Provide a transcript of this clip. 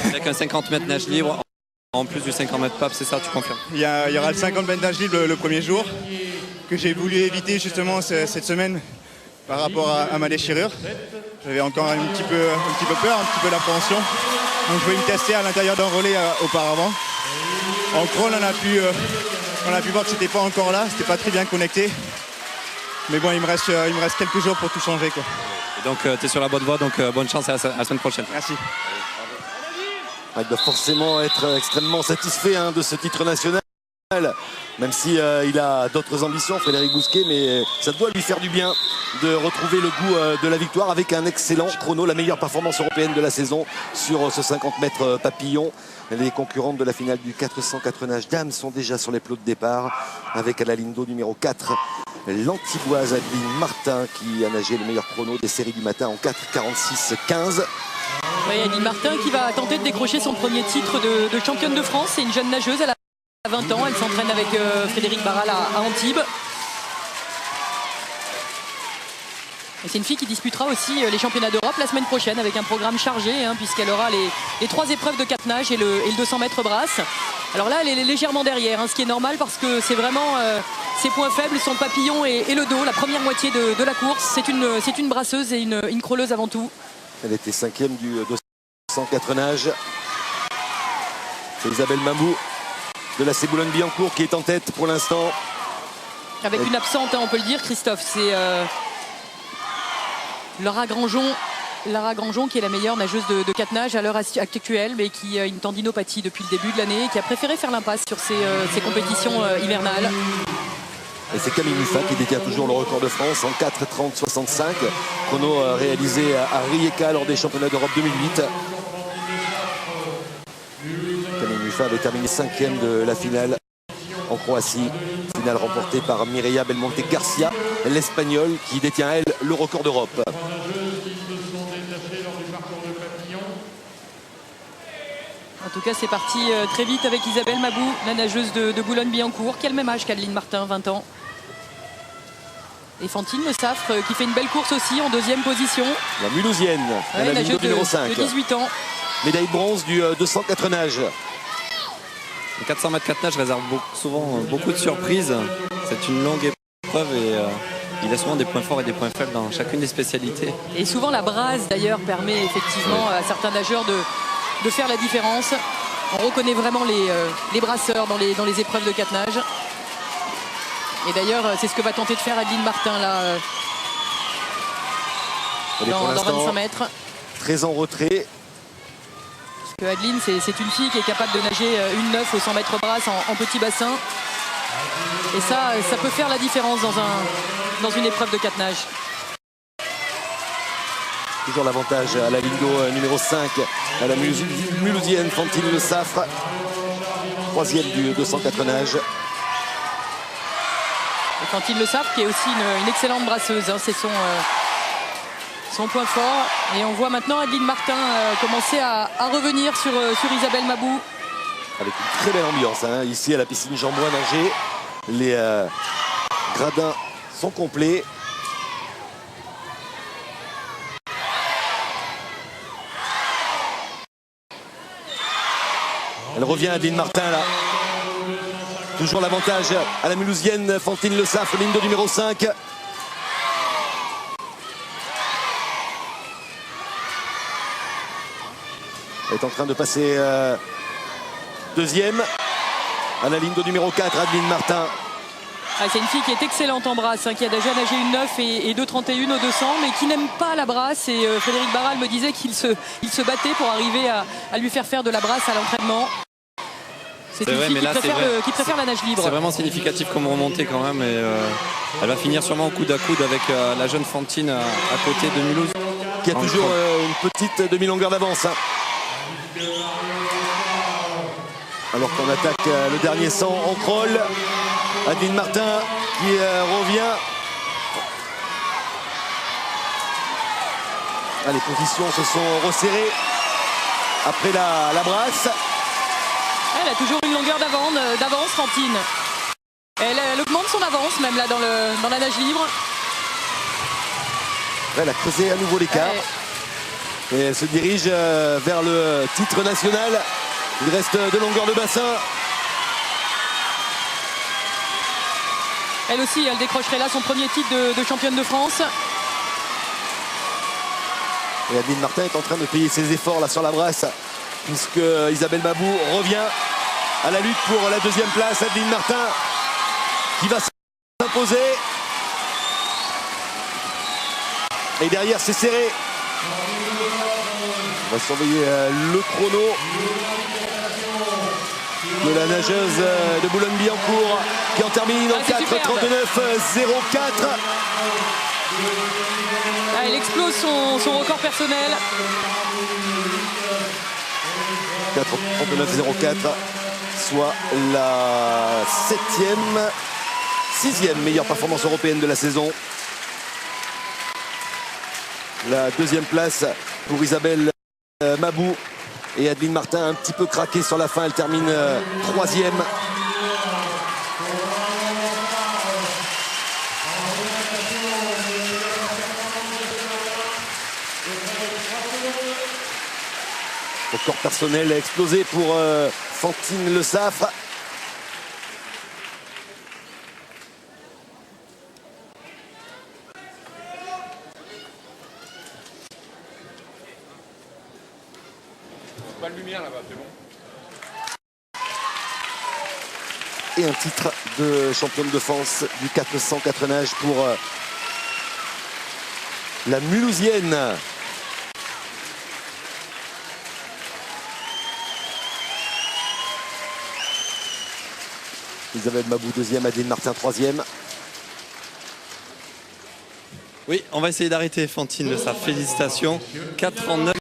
Avec un 50 mètres nage libre, en plus du 50 mètres pape, c'est ça, tu confirmes? Il y aura le 50 mètres nage libre le premier jour, que j'ai voulu éviter justement cette semaine par rapport à ma déchirure. J'avais encore un petit peu peur, un petit peu d'appréhension. Donc je voulais me tester à l'intérieur d'un relais auparavant. En crawl, on a pu voir que c'était pas encore là, c'était pas très bien connecté. Mais bon, il me reste quelques jours pour tout changer, quoi. Et donc tu es sur la bonne voie, donc bonne chance à la semaine prochaine. Merci. Il doit forcément être extrêmement satisfait de ce titre national, même si il a d'autres ambitions, Frédéric Bousquet, mais ça doit lui faire du bien de retrouver le goût de la victoire avec un excellent chrono, la meilleure performance européenne de la saison sur ce 50 mètres papillon. Les concurrentes de la finale du 404 nage dames sont déjà sur les plots de départ avec à la ligne d'eau numéro 4 l'Antiboise Adeline Martin qui a nagé le meilleur chrono des séries du matin en 4,46,15. Oui, Adeline Martin qui va tenter de décrocher son premier titre de championne de France. C'est une jeune nageuse, elle a 20 ans, elle s'entraîne avec Frédéric Barral à Antibes. Et c'est une fille qui disputera aussi les championnats d'Europe la semaine prochaine avec un programme chargé puisqu'elle aura les 3 épreuves de 4 nages et le 200 mètres brasse. Alors là, elle est légèrement derrière, ce qui est normal parce que c'est vraiment ses points faibles, son papillon et le dos, la première moitié de la course. C'est une brasseuse et une crawleuse avant tout. Elle était 5e du 204 nage. C'est Isabelle Mambou de la Boulogne-Billancourt qui est en tête pour l'instant. Avec une absente, on peut le dire, Christophe. C'est Laura Grangeon qui est la meilleure nageuse de 4 nages à l'heure actuelle, mais qui a une tendinopathie depuis le début de l'année et qui a préféré faire l'impasse sur ses compétitions hivernales. Et c'est Camille Muffat qui détient toujours le record de France en 4,30,65. Chrono réalisé à Rijeka lors des championnats d'Europe 2008. Camille Muffat avait terminé 5e de la finale en Croatie. Finale remportée par Mireia Belmonte Garcia, l'Espagnole qui détient, elle, le record d'Europe. En tout cas, c'est parti très vite avec Isabelle Mabou, la nageuse de Boulogne-Billancourt, qui a le même âge qu'Adeline Martin, 20 ans. Et Fantine Le Saffre qui fait une belle course aussi en 2e position. La Mulhousienne, la nageuse numéro 5. de 18 ans. Médaille de bronze du 204 nage. Le 400 mètres 4 nages réserve souvent beaucoup de surprises. C'est une longue épreuve et il a souvent des points forts et des points faibles dans chacune des spécialités. Et souvent la brasse d'ailleurs permet effectivement à certains nageurs de faire la différence. On reconnaît vraiment les brasseurs dans les épreuves de 4 nages. Et d'ailleurs c'est ce que va tenter de faire Adeline Martin là dans 25 mètres. Très en retrait. Parce que Adeline c'est une fille qui est capable de nager une 9 au 100 mètres brasse en petit bassin. Et ça peut faire la différence dans une épreuve de 4 nages. Toujours l'avantage à la ligne d'eau numéro 5 à la Mulhousienne Fantine Le Saffre. 3e du 204 nage. Et Fantine Le Saffre qui est aussi une excellente brasseuse. C'est son point fort. Et on voit maintenant Adeline Martin commencer à revenir sur Isabelle Mabou. Avec une très belle ambiance ici à la piscine Jean-Bouin d'Angers. Les gradins sont complets. Elle revient Adeline Martin là. Toujours l'avantage à la Mulhousienne Fantine Le Saffre, ligne de numéro 5. Elle est en train de passer 2e à la ligne de numéro 4, Adeline Martin. C'est une fille qui est excellente en brasse, qui a déjà nagé une 9 et 2,31 au 200, mais qui n'aime pas la brasse. Et Frédéric Barral me disait qu'il se battait pour arriver à lui faire faire de la brasse à l'entraînement. C'est une fille qui préfère la nage libre. C'est vraiment significatif comme remontée quand même. Et elle va finir sûrement au coude à coude avec la jeune Fantine à côté de Mulhouse. Qui a toujours une petite demi-longueur d'avance. Alors qu'on attaque le dernier 100 en crawl. Adeline Martin qui revient. Les positions se sont resserrées après la brasse. Elle a toujours une longueur d'avance, Fantine. Elle augmente son avance même là dans la nage libre. Elle a creusé à nouveau l'écart. Et elle se dirige vers le titre national. Il reste de longueur de bassin. Elle aussi, elle décrocherait là son premier titre de championne de France. Et Adeline Martin est en train de payer ses efforts là sur la brasse, puisque Isabelle Mabou revient à la lutte pour la deuxième place. Adeline Martin qui va s'imposer. Et derrière, c'est serré. On va surveiller le chrono de la nageuse de Boulogne-Billancourt qui en termine en 4:39:04. Elle explose son record personnel. 4:39:04, soit la sixième meilleure performance européenne de la saison. La deuxième place pour Isabelle Mabou. Et Adeline Martin un petit peu craqué sur la fin, elle termine troisième. Record personnel a explosé pour Fantine Le Saffre. Pas de lumière là-bas, c'est bon. Et un titre de championne de France du 400 4 nages pour la Mulhousienne. Isabelle Mabou deuxième, Adeline Martin troisième. Oui, on va essayer d'arrêter Fantine de sa félicitation. 4:39.